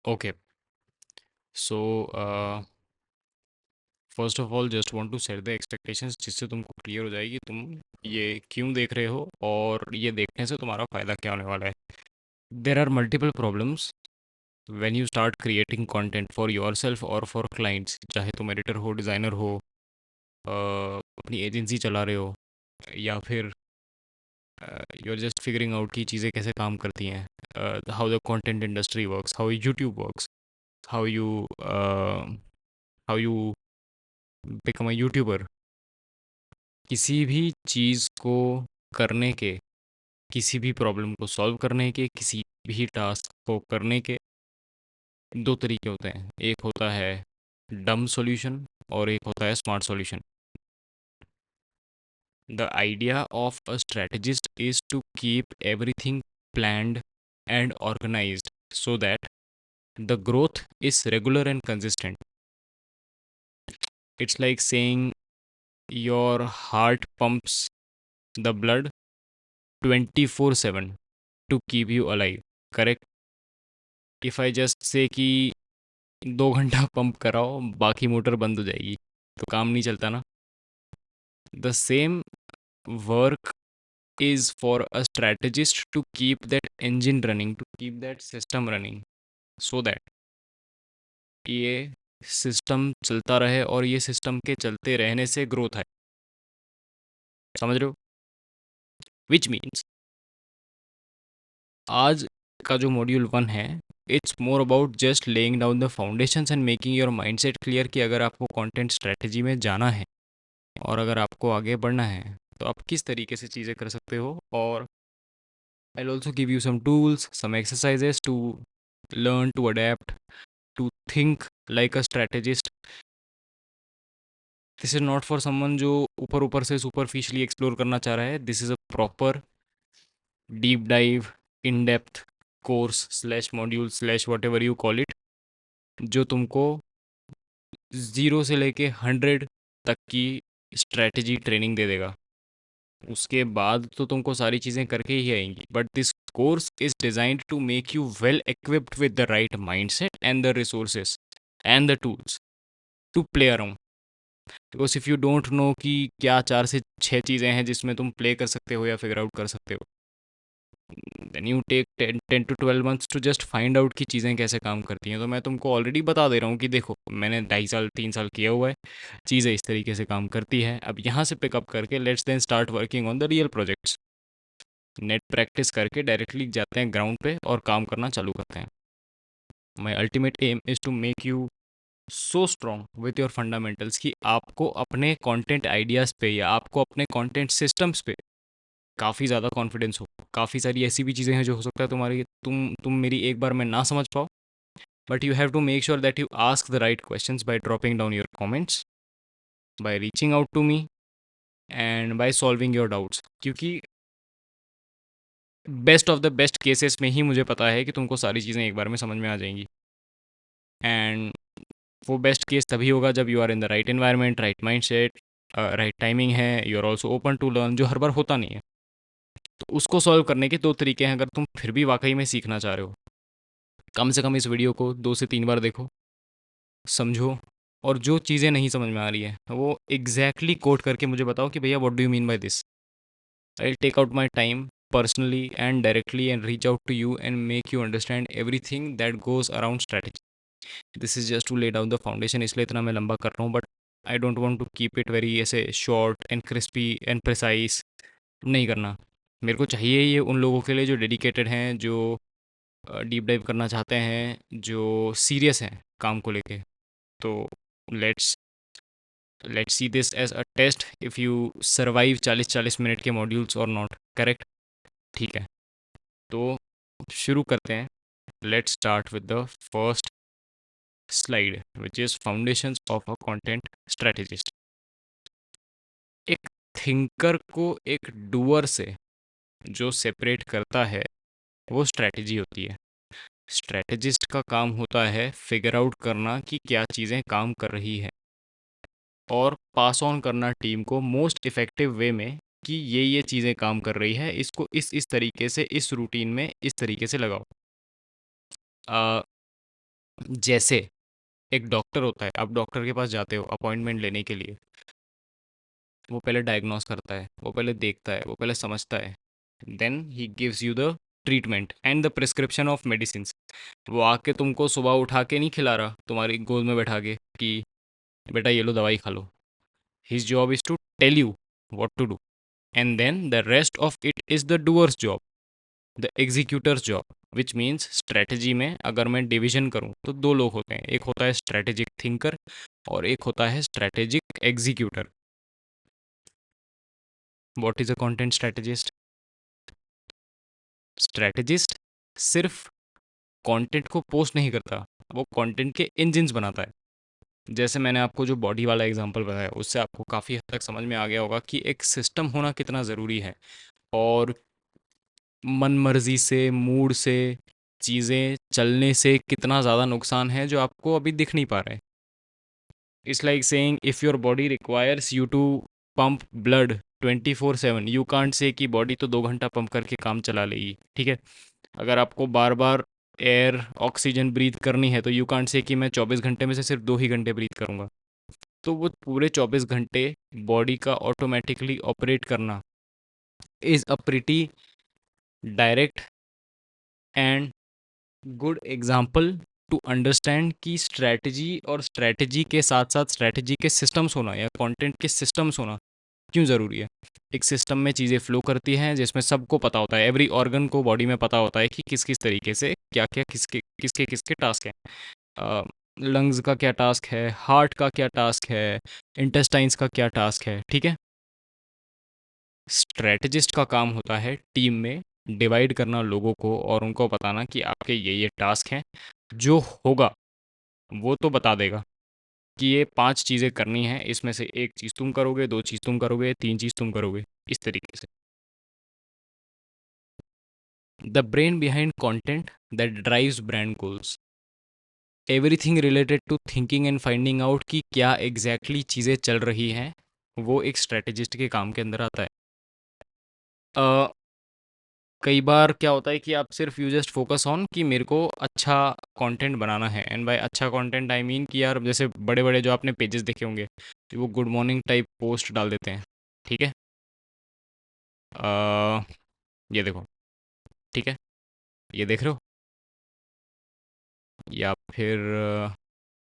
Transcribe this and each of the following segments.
Okay. So first of all just want to set the expectations, जिससे तुमको clear हो जाएगी तुम ये क्यों देख रहे हो और ये देखने से तुम्हारा फ़ायदा क्या होने वाला है। There are multiple problems when you start creating content for yourself और फॉर क्लाइंट्स, चाहे तुम एडिटर हो, डिज़ाइनर हो, अपनी एजेंसी चला रहे हो, या फिर you are just figuring out की चीज़ें कैसे काम करती हैं, how the content industry works, how YouTube works, how you how you become a YouTuber. किसी भी चीज़ को करने के, किसी भी प्रॉब्लम को सॉल्व करने के, किसी भी टास्क को करने के दो तरीके होते हैं। एक होता है डम सॉल्यूशन और एक होता है smart solution. The idea of a strategist is to keep everything planned and organized so that the growth is regular and consistent. It's like saying your heart pumps the blood 24/7 to keep you alive. Correct? If I just say कि 2 घंटा pump कराओ बाकी motor बंद हो जाएगी तो काम नहीं चलता ना। The same work is for a strategist to keep that engine running, to keep that system running, so that ये सिस्टम चलता रहे और ये सिस्टम के चलते रहने से ग्रोथ है। समझ रहे हो? विच मीन्स आज का जो मॉड्यूल 1 है, it's more about just laying down the foundations and making your mindset clear कि अगर आपको कंटेंट स्ट्रेटजी में जाना है और अगर आपको आगे बढ़ना है तो आप किस तरीके से चीज़ें कर सकते हो। और I will also give you some tools, some exercises to learn to adapt, to think like a strategist. This is not for someone जो ऊपर ऊपर से सुपरफिशियली एक्सप्लोर करना चाह रहा है। This is a proper deep dive, in depth course slash module slash what ever you call it, जो तुमको 0 से लेके 100 तक की स्ट्रेटजी ट्रेनिंग दे देगा। उसके बाद तो तुमको सारी चीज़ें करके ही आएंगी, but this course is designed to make you well equipped with the right mindset and the resources and the tools to play around. Because if you don't know कि क्या 4 से 6 चीज़ें हैं जिसमें तुम प्ले कर सकते हो या फिगर आउट कर सकते हो, then you take 10 to 12 months to just find out कि चीज़ें कैसे काम करती हैं। तो मैं तुमको ऑलरेडी बता दे रहा हूँ कि देखो, मैंने 2.5 साल 3 साल किया हुआ है, चीज़ें इस तरीके से काम करती है। अब यहाँ से पिकअप करके let's then start working on the real projects. Net practice करके डायरेक्टली जाते हैं ग्राउंड पे और काम करना चालू करते हैं। My ultimate aim is to make you so strong with your fundamentals कि आपको अपने कंटेंट आइडियाज़ पे या आपको अपने कंटेंट सिस्टम्स पे काफ़ी ज़्यादा कॉन्फिडेंस हो। काफ़ी सारी ऐसी भी चीज़ें हैं जो हो सकता है तुम्हारी तुम मेरी एक बार में ना समझ पाओ, but you have to make sure that you ask the right questions by dropping down your comments, by reaching out to me and by solving your doubts. क्योंकि best of the best cases में ही मुझे पता है कि तुमको सारी चीज़ें एक बार में समझ में आ जाएंगी। एंड वो बेस्ट केस तभी होगा जब you are in the right environment, right mindset, right timing है, you are also open to learn, जो हर बार होता नहीं है। तो उसको सॉल्व करने के 2 तरीके हैं। अगर तुम फिर भी वाकई में सीखना चाह रहे हो, कम से कम इस वीडियो को 2 से 3 बार देखो, समझो, और जो चीज़ें नहीं समझ में आ रही है वो एग्जैक्टली कोट करके मुझे बताओ कि भैया what do you mean by this. I take out my time personally and directly and reach out to you and make you understand everything that goes around strategy. This is just to lay down the foundation, इसलिए इतना मैं लंबा कर रहा हूँ, but I don't want to keep it very ऐसे short and crispy and precise. नहीं करना। मेरे को चाहिए ये उन लोगों के लिए जो डेडिकेटेड हैं, जो डीप डाइव करना चाहते हैं, जो सीरियस हैं काम को लेके। तो let's let's see this as a test if you survive 40-40 minute के मॉड्यूल्स और नॉट। करेक्ट? ठीक है, तो शुरू करते हैं। Let's start with the first slide, which is foundations of a content strategist. एक थिंकर को एक डूअर से जो सेपरेट करता है वो स्ट्रेटजी होती है। स्ट्रेटजिस्ट का काम होता है फिगर आउट करना कि क्या चीज़ें काम कर रही है और पास ऑन करना टीम को मोस्ट इफ़ेक्टिव वे में कि ये चीज़ें काम कर रही है, इसको इस तरीके से, इस रूटीन में इस तरीके से लगाओ। जैसे एक डॉक्टर होता है, आप डॉक्टर के पास जाते हो अपॉइंटमेंट लेने के लिए, वो पहले डायग्नोस करता है, वो पहले देखता है, वो पहले समझता है, देन ही gives you the treatment and the prescription of medicine. वो आके तुमको सुबह उठा के नहीं खिला रहा तुम्हारी गोद में बैठा के कि बेटा ये लो दवाई खा लो। His job is to tell you what to do, and then the rest of it is the doer's job, the executor's job. Which means strategy में अगर मैं डिवीजन करूं तो दो लोग होते हैं, एक होता है स्ट्रेटेजिक थिंकर और एक होता है strategic executor. What is a content strategist? Strategist सिर्फ कंटेंट को पोस्ट नहीं करता, वो कंटेंट के इंजन्स बनाता है। जैसे मैंने आपको जो बॉडी वाला एग्जांपल बताया, उससे आपको काफ़ी हद तक समझ में आ गया होगा कि एक सिस्टम होना कितना ज़रूरी है, और मन मर्जी से, मूड से चीज़ें चलने से कितना ज़्यादा नुकसान है जो आपको अभी दिख नहीं पा रहा है। It's like saying if your body requires you to pump blood 24/7, you can't say कि बॉडी तो 2 घंटा पंप करके काम चला लेगी, ठीक है। अगर आपको बार बार एयर ऑक्सीजन ब्रीथ करनी है तो यू कांट से कि मैं 24 घंटे में से सिर्फ 2 ही घंटे ब्रीथ करूँगा। तो वो पूरे 24 घंटे बॉडी का ऑटोमेटिकली ऑपरेट करना is a pretty direct and good example to understand कि स्ट्रैटेजी और स्ट्रैटेजी के साथ साथ स्ट्रैटेजी के सिस्टम्स होना या कंटेंट के सिस्टम्स होना क्यों ज़रूरी है। एक सिस्टम में चीज़ें फ्लो करती हैं जिसमें सबको पता होता है, एवरी ऑर्गन को बॉडी में पता होता है कि किस किस तरीके से क्या क्या किसके किसके किसके टास्क हैं। लंग्स का क्या टास्क है, हार्ट का क्या टास्क है, इंटेस्टाइन्स का क्या टास्क है, ठीक है। स्ट्रेटजिस्ट का काम होता है टीम में डिवाइड करना लोगों को और उनको बताना कि आपके ये टास्क हैं, जो होगा वो तो बता देगा कि ये 5 चीज़ें करनी है, इसमें से एक चीज़ तुम करोगे, दो चीज़ तुम करोगे, तीन चीज़ तुम करोगे, इस तरीके से। The brain behind content that drives brand goals, everything related to thinking and finding out कि क्या एग्जैक्टली चीज़ें चल रही हैं, वो एक स्ट्रेटेजिस्ट के काम के अंदर आता है। अ, कई बार क्या होता है कि आप सिर्फ यू जस्ट फोकस ऑन कि मेरे को अच्छा कंटेंट बनाना है, एंड बाय अच्छा कंटेंट आई मीन कि यार जैसे बड़े बड़े जो आपने पेजेस देखे होंगे, कि वो गुड मॉर्निंग टाइप पोस्ट डाल देते हैं, ठीक है। अ, ये देखो, ठीक है, ये देख रहे हो, या फिर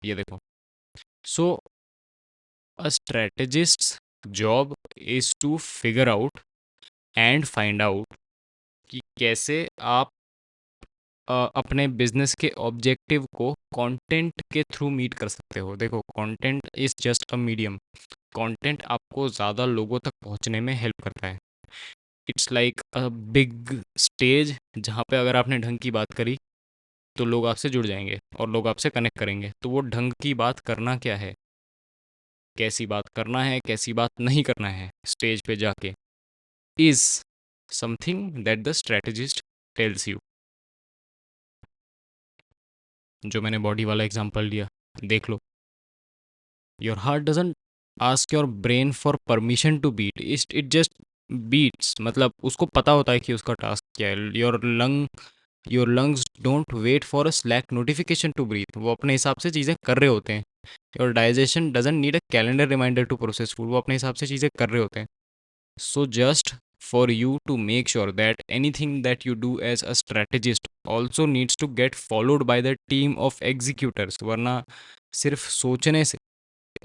ये देखो। So a strategist job is to figure out and find out कि कैसे आप अपने बिजनेस के ऑब्जेक्टिव को कंटेंट के थ्रू मीट कर सकते हो। देखो, content is just a medium, content आपको ज़्यादा लोगों तक पहुंचने में हेल्प करता है। It's like a big stage जहाँ पे अगर आपने ढंग की बात करी तो लोग आपसे जुड़ जाएंगे और लोग आपसे कनेक्ट करेंगे। तो वो ढंग की बात करना क्या है, कैसी बात करना है, कैसी बात नहीं करना है स्टेज पे जाके, is something that the strategist tells you. जो मैंने बॉडी वाला एग्जांपल दिया, देख लो। Your heart doesn't ask your brain for permission to beat, it just beats, मतलब उसको पता होता है कि उसका टास्क क्या है। Your lungs don't wait for a Slack notification to breathe, वो अपने हिसाब से चीज़ें कर रहे होते हैं। Your digestion doesn't need a calendar reminder to process food, वो अपने हिसाब से चीज़ें कर रहे होते हैं। So just for you to make sure that anything that you do as a strategist also needs to get followed by the team of executors, वरना सिर्फ सोचने से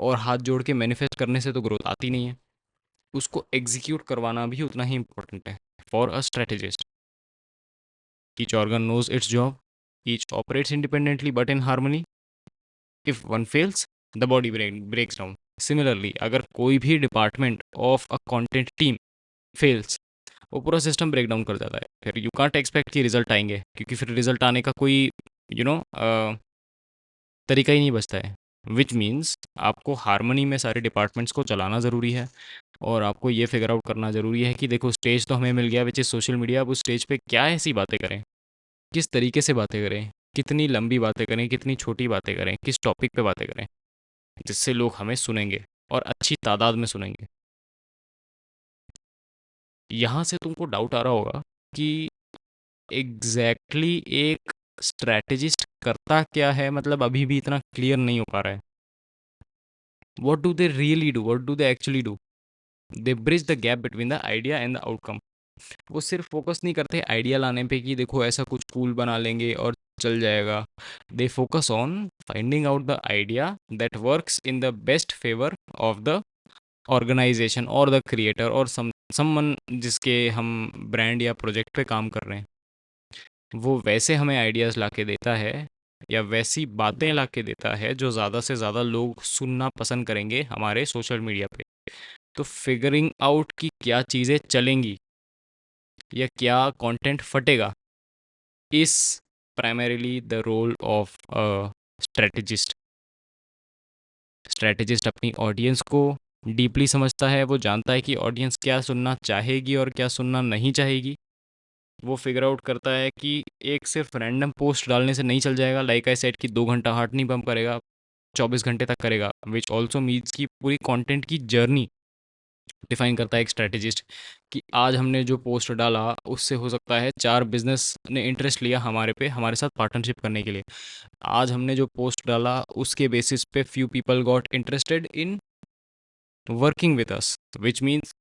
और हाथ जोड़ के मैनिफेस्ट करने से तो ग्रोथ आती नहीं है। उसको एग्जीक्यूट करवाना भी उतना ही इंपॉर्टेंट है for a strategist. Each organ knows its job, each operates independently but in harmony. If one fails the body breaks down. Similarly अगर कोई भी department of a content team fails, वो पूरा सिस्टम ब्रेक डाउन कर जाता है। फिर you can't expect कि रिजल्ट आएंगे, क्योंकि फिर रिजल्ट आने का कोई यू नो तरीका ही नहीं बचता है। विच मीन्स आपको हारमनी में सारे डिपार्टमेंट्स को चलाना ज़रूरी है, और आपको ये फिगर आउट करना ज़रूरी है कि देखो स्टेज तो हमें मिल गया विच इज़ सोशल मीडिया, अब उस स्टेज पे क्या ऐसी बातें करें, किस तरीके से बातें करें, कितनी लंबी बातें करें, कितनी छोटी बातें करें, किस टॉपिक पे बातें करें जिससे लोग हमें सुनेंगे और अच्छी तादाद में सुनेंगे। यहाँ से तुमको डाउट आ रहा होगा कि एग्जैक्टली एक स्ट्रैटेजिस्ट करता क्या है, मतलब अभी भी इतना क्लियर नहीं हो पा रहा है। What do they really do, what do they actually do? They bridge the gap between the idea and the outcome. वो सिर्फ फोकस नहीं करते आइडिया लाने पे कि देखो ऐसा कुछ कूल बना लेंगे और चल जाएगा। They focus on finding out the idea that works in the best favour of the organisation और द क्रिएटर और समवन जिसके हम ब्रांड या प्रोजेक्ट पे काम कर रहे हैं। वो वैसे हमें आइडियाज़ ला के देता है या वैसी बातें ला के देता है जो ज़्यादा से ज़्यादा लोग सुनना पसंद करेंगे हमारे सोशल मीडिया पे। तो फिगरिंग आउट कि क्या चीज़ें चलेंगी या क्या कंटेंट फटेगा is primarily the role of strategist. Strategist अपनी ऑडियंस को डीपली समझता है, वो जानता है कि ऑडियंस क्या सुनना चाहेगी और क्या सुनना नहीं चाहेगी। वो फिगर आउट करता है कि एक सिर्फ रैंडम पोस्ट डालने से नहीं चल जाएगा, लाइक आई सेड कि 2 घंटा हार्ट नहीं पंप करेगा, 24 घंटे तक करेगा, विच ऑल्सो मीन्स की पूरी कंटेंट की जर्नी डिफाइन करता है एक स्ट्रेटेजिस्ट। कि आज हमने जो पोस्ट डाला उससे हो सकता है 4 बिजनेस ने इंटरेस्ट लिया हमारे पे, हमारे साथ पार्टनरशिप करने के लिए। आज हमने जो पोस्ट डाला उसके बेसिस पे few people got interested in working with us, which means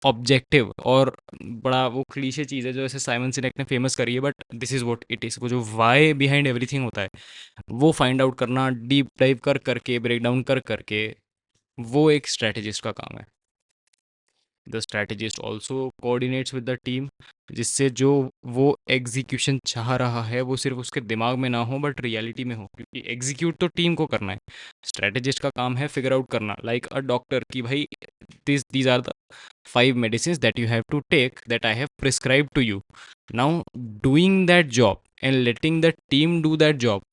objective. और बड़ा वो क्लीशे चीज़ है जो ऐसे साइमन सिनेक ने फेमस करी है, but this is what it is. वो जो वाई बिहाइंड एवरीथिंग होता है वो फाइंड आउट करना, डीप डाइव कर करके, ब्रेक डाउन कर करके, वो एक स्ट्रेटेजिस्ट का काम है। The strategist also coordinates with the team, जिससे जो वो एग्जीक्यूशन चाह रहा है वो सिर्फ उसके दिमाग में ना हो बट रियलिटी में हो, क्योंकि एग्जीक्यूट तो टीम को करना है। स्ट्रैटेजिस्ट का काम है फिगर आउट करना, लाइक अ डॉक्टर कि भाई these are the 5 medicines that you have to take that I have prescribed to you. Now, doing that job and letting the team do that job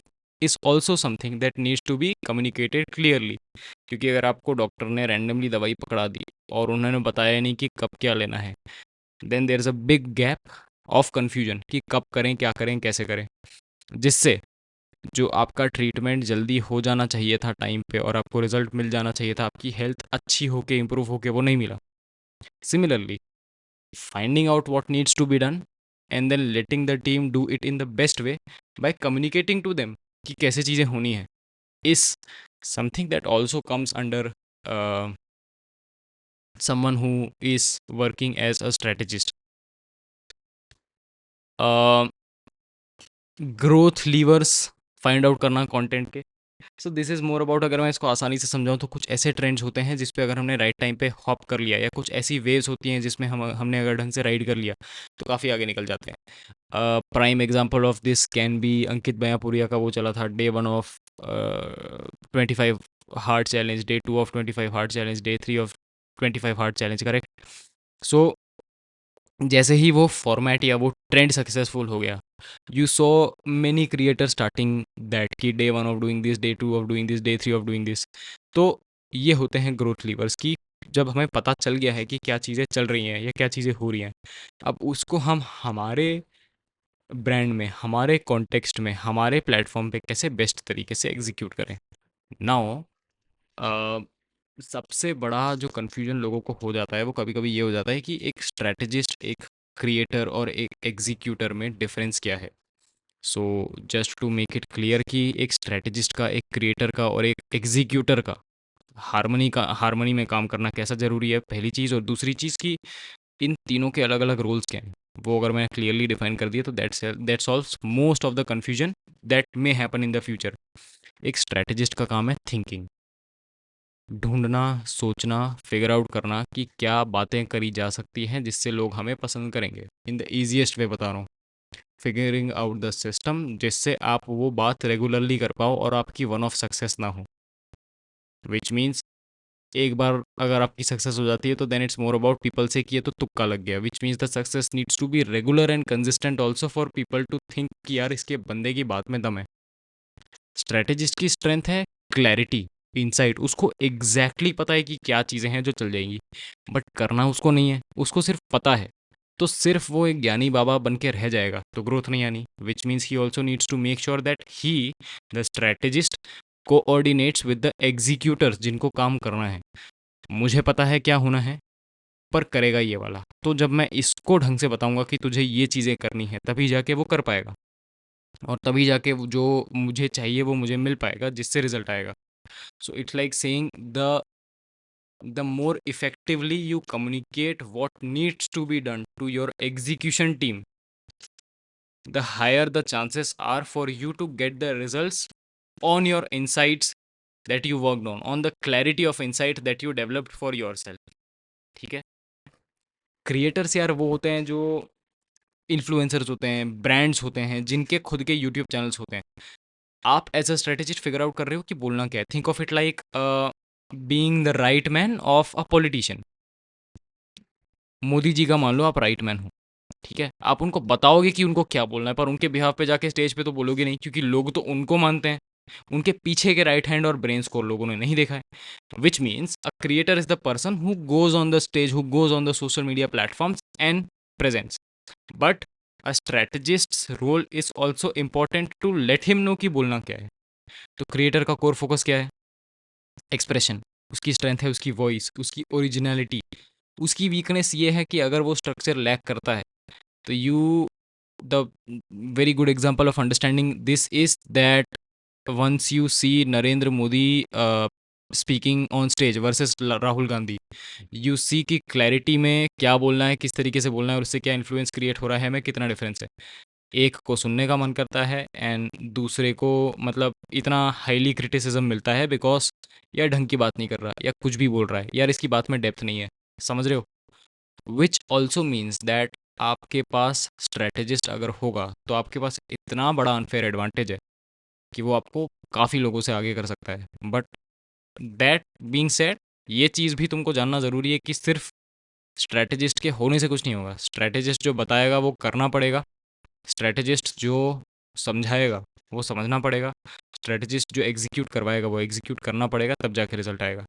is also something that needs to be communicated clearly. क्योंकि अगर आपको doctor ने randomly दवाई पकड़ा दी और उन्होंने बताया नहीं कि कब क्या लेना है, then there is a big gap of confusion कि कब करें, क्या करें, कैसे करें, जिससे जो आपका ट्रीटमेंट जल्दी हो जाना चाहिए था टाइम पे और आपको रिजल्ट मिल जाना चाहिए था, आपकी हेल्थ अच्छी होके इम्प्रूव होके, वो नहीं मिला। Similarly, finding out what needs to be done and then letting the team do it in the best way by communicating to them कि कैसे चीज़ें होनी है is something that also comes under uh, someone who is working as a strategist. Growth levers find out करना content के। सो this is more about, अगर मैं इसको आसानी से समझाऊँ तो कुछ ऐसे ट्रेंड्स होते हैं जिस पे अगर हमने राइट टाइम पे हॉप कर लिया, या कुछ ऐसी वेव्स होती हैं जिसमें हमने अगर ढंग से राइड कर लिया तो काफ़ी आगे निकल जाते हैं। Prime example of this can be Ankit Baiyanpuria का वो चला था day 1 of 25 hard challenge, day 2 of 25 hard challenge, day 3 of 25 hard challenge, correct. So जैसे ही वो फॉर्मेट या वो ट्रेंड सक्सेसफुल हो गया, you so many creator starting that कि day 1 of doing this, day 2 of doing this, day 3 of doing this. तो ये होते हैं ग्रोथ लीवर्स की। जब हमें पता चल गया है कि क्या चीज़ें चल रही हैं या क्या चीज़ें हो रही हैं, अब उसको हम हमारे ब्रांड में, हमारे कॉन्टेक्स्ट में, हमारे प्लेटफॉर्म पे कैसे बेस्ट तरीके से एग्जीक्यूट करें। नाउ सबसे बड़ा जो कन्फ्यूजन लोगों को हो जाता है वो कभी कभी ये हो जाता है कि एक स्ट्रैटेजिस्ट, एक क्रिएटर और एक एग्जीक्यूटर में डिफरेंस क्या है। So just to make it clear कि एक स्ट्रैटेजिस्ट का, एक क्रिएटर का और एक एग्जीक्यूटर का हारमोनी में काम करना कैसा ज़रूरी है, पहली चीज़। और दूसरी चीज़ कि इन तीनों के अलग अलग रोल्स क्या हैं, वो अगर मैंने क्लियरली डिफाइन कर दिया तो that solves most of the confusion that may happen in the future. एक स्ट्रैटेजिस्ट का काम है थिंकिंग, ढूंढना, सोचना, फिगर आउट करना कि क्या बातें करी जा सकती हैं जिससे लोग हमें पसंद करेंगे। इन द ईजिएस्ट वे बता रहा हूँ, फिगरिंग आउट द सिस्टम जिससे आप वो बात रेगुलरली कर पाओ और आपकी वन ऑफ सक्सेस ना हो, विच मीन्स एक बार अगर आपकी सक्सेस हो जाती है तो then it's more about people से कि ये तो तुक्का लग गया, which means the success needs to be regular and consistent also for people to think कि यार इसके बंदे की बात में दम है। स्ट्रैटेजिस्ट की स्ट्रेंथ है क्लैरिटी, इंसाइट, उसको एग्जैक्टली पता है कि क्या चीज़ें हैं जो चल जाएंगी, बट करना उसको नहीं है, उसको सिर्फ पता है। तो सिर्फ वो एक ज्ञानी बाबा बन के रह जाएगा तो ग्रोथ नहीं आनी, which means he also needs to make sure that he, the strategist, coordinates with the executors जिनको काम करना है। मुझे पता है क्या होना है पर करेगा ये वाला, तो जब मैं इसको ढंग से बताऊंगा कि तुझे ये चीज़ें करनी है तभी जाके वो कर पाएगा। और तभी जाके जो मुझे चाहिए वो मुझे मिल पाएगा, जिससे रिजल्ट आएगा। So it's like saying the more effectively you communicate what needs to be done to your execution team, the higher the chances are for you to get the results on your insights that you worked on the clarity of insight that you developed for yourself. ठीक है। Creators यार वो होते हैं जो influencers होते हैं, brands होते हैं, जिनके खुद के यूट्यूब चैनल्स होते हैं। आप as a strategist figure out कर रहे हो कि बोलना क्या है। Think of it like being the right man of a politician. Modi ji का मान लो आप राइट मैन हो, ठीक है। आप उनको बताओगे कि उनको क्या बोलना है, पर उनके बिहाफ पे जाके स्टेज पे तो बोलोगे नहीं, क्योंकि लोग तो उनको मानते हैं। उनके पीछे के राइट हैंड और ब्रेन स्कोर लोगों ने नहीं देखा है। Which means a creator is the person who goes on the stage, who goes on the social media platforms and presents. But a strategist role is also important to let him know कि बोलना क्या है। तो creator का core focus क्या है? Expression. उसकी strength है उसकी वॉइस, उसकी ओरिजिनलिटी। उसकी वीकनेस ये है कि अगर वो स्ट्रक्चर लैक करता है तो you the very good example of understanding this is that once you see Narendra Modi speaking on stage versus Rahul Gandhi, you see कि क्लैरिटी में क्या बोलना है, किस तरीके से बोलना है और उससे क्या इन्फ्लुएंस क्रिएट हो रहा है, में कितना डिफरेंस है। एक को सुनने का मन करता है एंड दूसरे को मतलब इतना हाईली क्रिटिसिज्म मिलता है बिकॉज यार ढंग की बात नहीं कर रहा, या कुछ भी बोल रहा है, यार इसकी बात में डेप्थ नहीं है। समझ रहे हो? विच ऑल्सो मीन्स दैट आपके पास स्ट्रेटेजिस्ट अगर होगा तो आपके पास इतना बड़ा अनफेयर एडवांटेज है कि वो आपको काफ़ी लोगों से आगे कर सकता है। बट दैट बीइंग सेड, ये चीज़ भी तुमको जानना ज़रूरी है कि सिर्फ स्ट्रेटेजिस्ट के होने से कुछ नहीं होगा। स्ट्रेटेजिस्ट जो बताएगा वो करना पड़ेगा, स्ट्रेटेजिस्ट जो समझाएगा वो समझना पड़ेगा, स्ट्रेटेजिस्ट जो एग्जीक्यूट करवाएगा वो एग्जीक्यूट करना पड़ेगा, तब जाके रिजल्ट आएगा।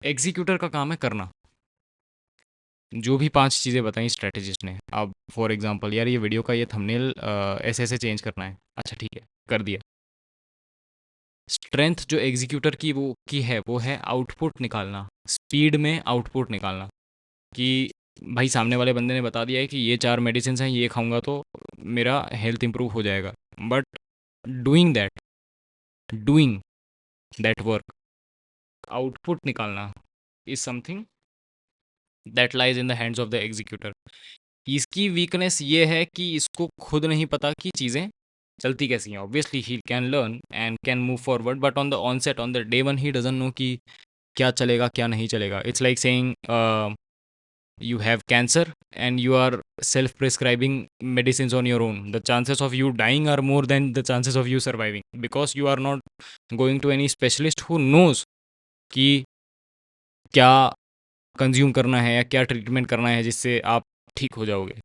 एग्जीक्यूटर का काम है करना। जो भी 5 चीज़ें बताई स्ट्रैटेजिस्ट ने, अब फॉर एग्जांपल यार ये वीडियो का ये थंबनेल ऐसे-ऐसे चेंज करना है। अच्छा ठीक है, कर दिया। स्ट्रेंथ जो एग्जीक्यूटर की वो की है वो है आउटपुट निकालना, स्पीड में आउटपुट निकालना। कि भाई सामने वाले बंदे ने बता दिया है कि ये 4 मेडिसिन्स हैं, ये खाऊँगा तो मेरा हेल्थ इंप्रूव हो जाएगा। But doing that doing that work, output निकालना is something that lies in the hands of the executor. इसकी वीकनेस ये है कि इसको खुद नहीं पता कि चीज़ें चलती कैसी हैं। Obviously he can learn and can move forward, but on the onset on the day one he doesn't know कि क्या चलेगा क्या नहीं चलेगा। It's like saying you have cancer and you are self prescribing medicines on your own. The chances of you dying are more than the chances of you surviving, because you are not going to any specialist who knows कि क्या consume करना है या क्या treatment करना है जिससे आप ठीक हो जाओगे।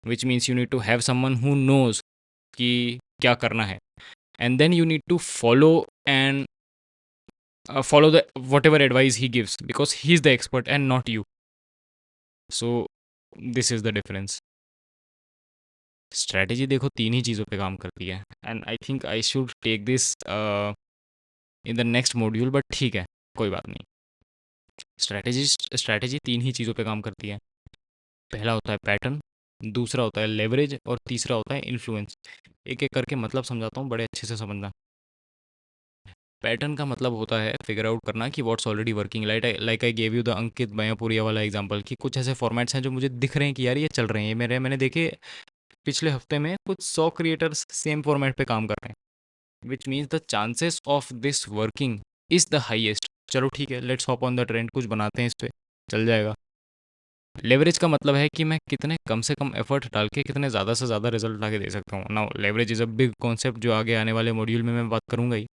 Which means you need to have someone who knows कि क्या करना है, and then you need to follow and follow the whatever advice he gives, because he's the expert and not you. So this is the difference. Strategy देखो 3 ही चीज़ों पे काम करती है, and I think I should take this in the next module, but ठीक है, कोई बात नहीं। स्ट्रैटेजी 3 ही चीज़ों पे काम करती है। पहला होता है पैटर्न, दूसरा होता है लेवरेज, और तीसरा होता है इन्फ्लुएंस। एक एक करके मतलब समझाता हूँ, बड़े अच्छे से समझना। पैटर्न का मतलब होता है फिगर आउट करना कि what's already working. Like I gave you the Ankit Baiyanpuria वाला एग्जांपल, कि कुछ ऐसे फॉर्मेट्स हैं जो मुझे दिख रहे हैं कि यार ये चल रहे हैं, ये मैंने देखे पिछले हफ्ते में कुछ 100 क्रिएटर्स सेम फॉर्मेट पे काम कर रहे हैं, विच means the chances of this working is the highest. चलो ठीक है, let's hop on the trend, कुछ बनाते हैं इस पे, चल जाएगा। लेवरेज का मतलब है कि मैं कितने कम से कम एफर्ट डाल के कितने ज़्यादा से ज़्यादा रिजल्ट ला के दे सकता हूँ। Now leverage is a big concept जो आगे आने वाले मॉड्यूल में मैं बात करूँगा ही,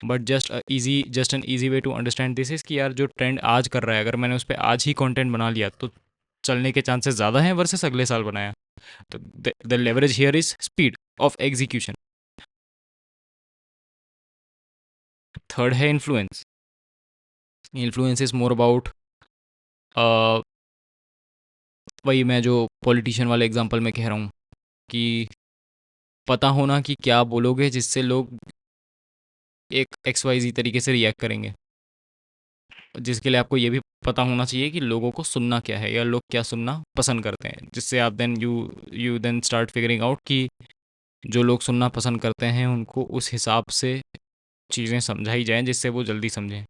but just an easy way to understand this is कि यार जो ट्रेंड आज कर रहा है, अगर मैंने उस पर आज ही कंटेंट बना लिया तो चलने के चांसेस ज़्यादा हैं वर्सेस अगले साल बनाया। तो the leverage here is speed of execution. Third है influence. Influence is more about वही मैं जो पॉलिटिशियन वाले एग्जांपल में कह रहा हूँ कि पता होना कि क्या बोलोगे जिससे लोग एक एक्स वाई जी तरीके से रिएक्ट करेंगे, जिसके लिए आपको ये भी पता होना चाहिए कि लोगों को सुनना क्या है या लोग क्या सुनना पसंद करते हैं, जिससे आप then you then start figuring out कि जो लोग सुनना पसंद करते हैं उनको उस हिसाब से चीज़ें समझाई जाएँ जिससे वो जल्दी समझें।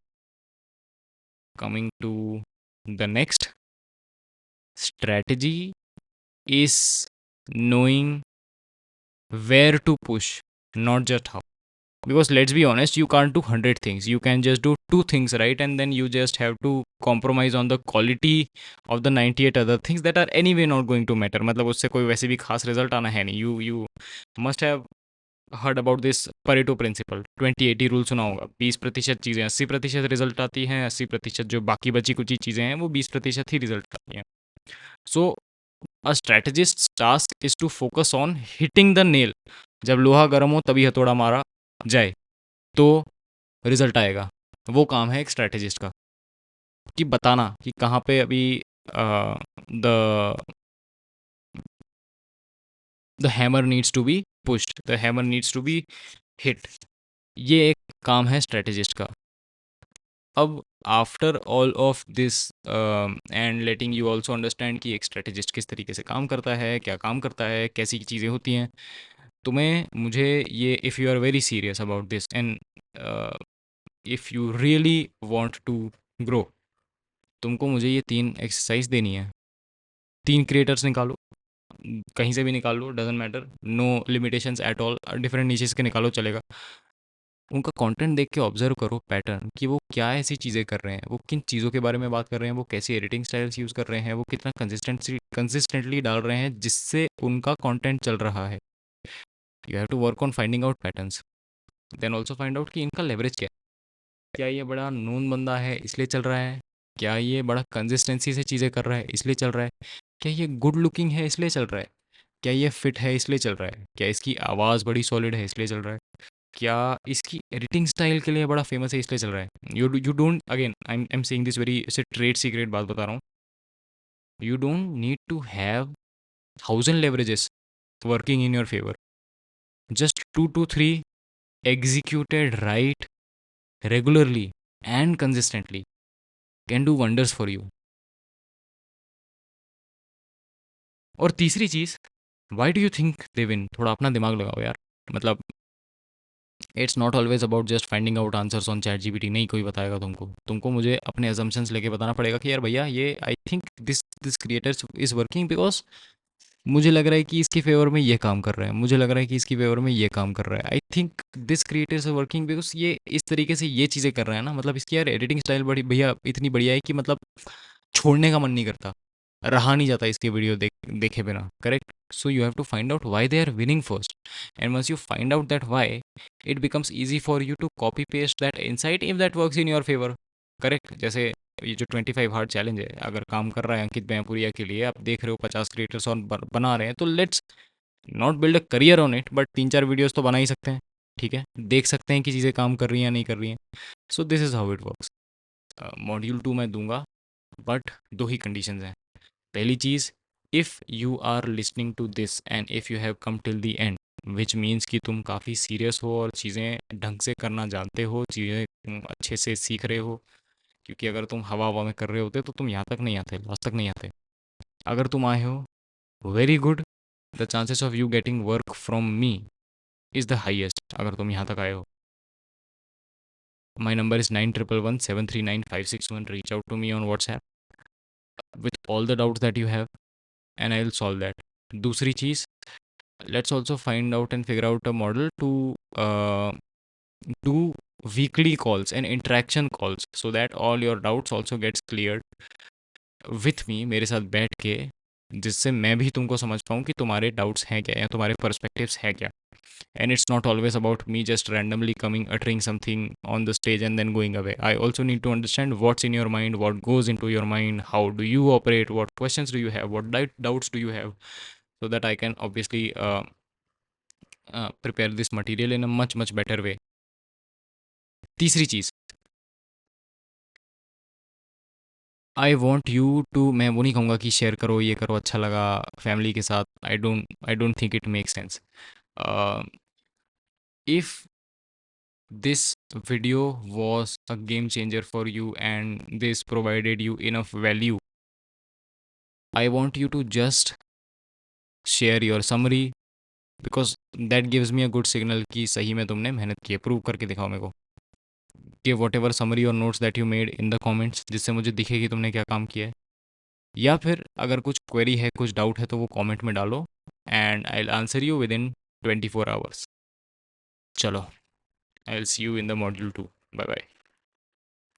Coming to the next, strategy is knowing where to push, not just how. Because let's be honest, you can't do 100 things. You can just do two things, right? And then you just have to compromise on the quality of the 98 other things that are anyway not going to matter. मतलब उससे कोई वैसे भी खास result आना है नहीं. You must have heard about this Pareto principle, 20-80 rule सुना होगा. 20% चीज़ें 80% रिजल्ट आती हैं, 80% जो बाकी बची कुछ चीज़ें हैं वो 20% ही रिजल्ट आती हैं. So a strategist task is to focus on hitting the nail. जब लोहा गर्म हो तभी हथौड़ा मारा जाए तो रिजल्ट आएगा. वो काम है एक स्ट्रैटेजिस्ट का, कि बताना कि कहाँ पे अभी the the hammer needs to be pushed, the hammer needs to be hit. ये एक काम है स्ट्रैटेजिस्ट का. अब after all of this and letting you also understand कि एक स्ट्रैटेजिस्ट किस तरीके से काम करता है, क्या काम करता है, कैसी चीज़ें होती हैं, तुम्हें मुझे ये, if you are very serious about this and if you really want to grow, तुमको मुझे ये 3 एक्सरसाइज देनी है. 3 क्रिएटर्स निकालो, कहीं से भी निकाल लो, doesn't matter, no limitations at all, different niches के निकालो चलेगा. उनका कंटेंट देख के ऑब्जर्व करो पैटर्न, कि वो क्या ऐसी चीज़ें कर रहे हैं, वो किन चीज़ों के बारे में बात कर रहे हैं, वो कैसी एडिटिंग स्टाइल्स यूज़ कर रहे हैं, वो कितना कंसिस्टेंटली डाल रहे हैं जिससे उनका कंटेंट चल रहा है. You have to work on finding out patterns. Then also find out कि इनका लेवरेज क्या है. क्या ये बड़ा नोन बंदा है इसलिए चल रहा है? क्या ये बड़ा कंसिस्टेंसी से चीज़ें कर रहा है इसलिए चल रहा है? क्या ये गुड लुकिंग है इसलिए चल रहा है? क्या ये फिट है इसलिए चल रहा है? क्या इसकी आवाज़ बड़ी सॉलिड है इसलिए चल रहा है? क्या इसकी एडिटिंग स्टाइल के लिए बड़ा फेमस है इसलिए चल रहा है? You don't, again I am saying this very, इसे ट्रेड सीक्रेट बात बता रहा हूँ. You don't need to have 1000 leverages working in your favor. Just 2 to 3 executed right, regularly and consistently can do wonders for you. और तीसरी चीज़, why do you think they win? थोड़ा अपना दिमाग लगाओ यार. मतलब it's not always about just finding out answers on ChatGPT. नहीं कोई बताएगा तुमको. तुमको मुझे अपने अजम्पशंस लेके बताना पड़ेगा कि यार भैया ये I think this this creator is working because मुझे लग रहा है कि इसकी फेवर में ये काम कर रहा है, मुझे लग रहा है कि इसकी फेवर में ये काम कर रहा है. I think this creator is working because ये इस तरीके से ये चीज़ें कर रहा है ना. मतलब इसकी यार एडिटिंग स्टाइल बड़ी भैया इतनी बढ़िया है कि मतलब छोड़ने का मन नहीं करता, रहा नहीं जाता इसके वीडियो देखे बिना. Correct. So you have to find out why they are winning first, and once you find out that why, it becomes easy for you to copy paste that insight if that works in your favour. Correct. जैसे ये जो 25 hard challenge है, अगर काम कर रहा है अंकित मैपुरिया के लिए, आप देख रहे हो 50 क्रिएटर्स और बना रहे हैं, तो let's not build a career on it, but 3-4 videos तो बना ही सकते हैं. ठीक है, देख सकते हैं कि चीज़ें काम कर रही हैं या नहीं कर रही हैं. So this is how it works. Module 2 मैं दूंगा, बट दो ही कंडीशंस हैं. पहली चीज़, if you are listening to this and if you have come till the end, which means कि तुम काफ़ी सीरियस हो और चीज़ें ढंग से करना जानते हो, चीज़ें तुम अच्छे से सीख रहे हो. क्योंकि अगर तुम हवा हवा में कर रहे होते तो तुम यहाँ तक नहीं आते, लास्ट तक नहीं आते. अगर तुम आए हो, very good. The chances of you getting work from me is the highest अगर तुम यहाँ तक आए हो. My number is 9111739561. Reach out to me on WhatsApp with all the doubts that you have and I will solve that. दूसरी चीज़, let's also find out and figure out a model to do weekly calls and interaction calls so that all your doubts also gets cleared with me, मेरे साथ बैठ के, जिससे मैं भी तुमको समझ पाऊँ कि तुम्हारे डाउट्स हैं क्या या तुम्हारे पर्सपेक्टिव्स हैं क्या. And it's not always about me just randomly coming uttering something on the stage and then going away. I also need to understand what's in your mind, what goes into your mind, how do you operate, what questions do you have, what doubts do you have, so that I can obviously prepare this material in a much better way. तीसरी चीज़, I want you to, मैं वो नहीं कहूँगा कि share करो, ये करो, अच्छा लगा फैमिली के साथ. I don't think it make sense. If this video was a game changer for you and this provided you enough value, I want you to just share your summary, because that gives me a good signal कि सही में तुमने मेहनत की है। Prove करके दिखाओ मेरे को कि वॉट एवर समरी और notes that you made in the comments, जिससे मुझे दिखे कि तुमने क्या काम किया है। या फिर अगर कुछ क्वेरी है, कुछ डाउट है, तो वो कमेंट में डालो and I will answer you within 24 hours. चलो, I will see you in the module 2। Bye bye.